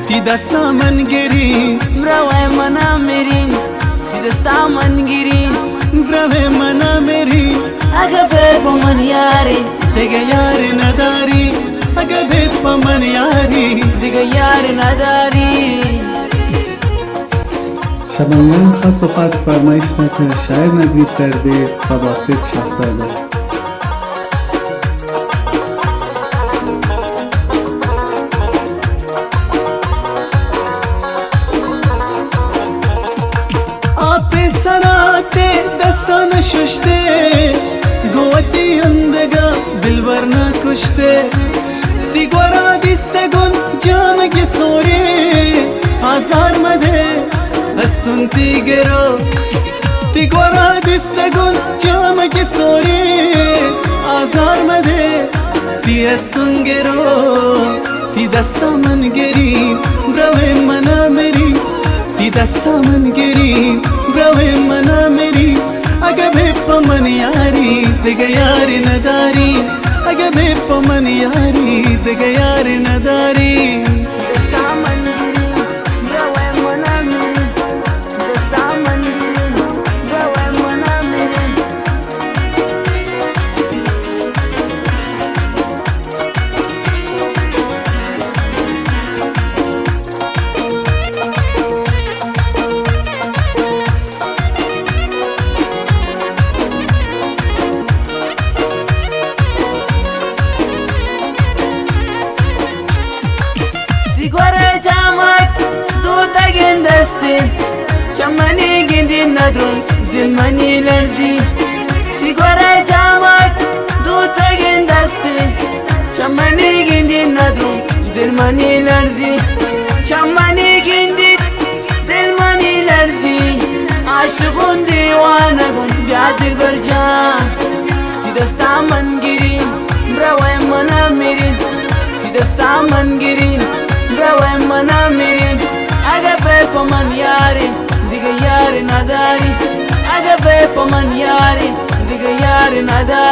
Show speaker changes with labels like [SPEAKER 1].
[SPEAKER 1] تی دستا من گیری
[SPEAKER 2] مروه منا میری تی دستا من گیری
[SPEAKER 1] برای من میری
[SPEAKER 2] اگه به پا من یاری
[SPEAKER 1] دیگه یار نداری اگه به پا من یاری
[SPEAKER 2] دیگه یار نداری
[SPEAKER 3] شبانیان خاص و خاص فرمایش نکن شاعر نظیر پردیس و باسط شاهزاده.
[SPEAKER 1] آب سرات دستان ششته گوتی اندگا دلبر نکشته تی گورا دیستگون جامگی سوری آزار مده استون تی گرو تی گورا دیستگون جامگی سوری آزار مده تی استون گرو تی دستا من گری برای منا میری تی دستا من گری برای منا میری اگه به پا من یاری دیگه یاری نداری اگه به پا من یاری دیگه یاری نداری
[SPEAKER 2] دستا من گیری مروه منا میری دستا من گیری مروه منا میری دیگوره جامعت دو تگین دستی چمانی گندی ندرون زلمانی لرزی دیگوره جامعت دو تگین دستی چمانی گندی ندرون زلمانی لرزی چمانی گندی زلمانی لرزی عاشقون دیوانگون بیادر برجان تی دستا من گیرین بروی منا میرین تی دستا من گیرین بروی منا میرین اگه به پا من یاری دیگه یاری نداری اگه به پا من یاری دیگه یاری نداری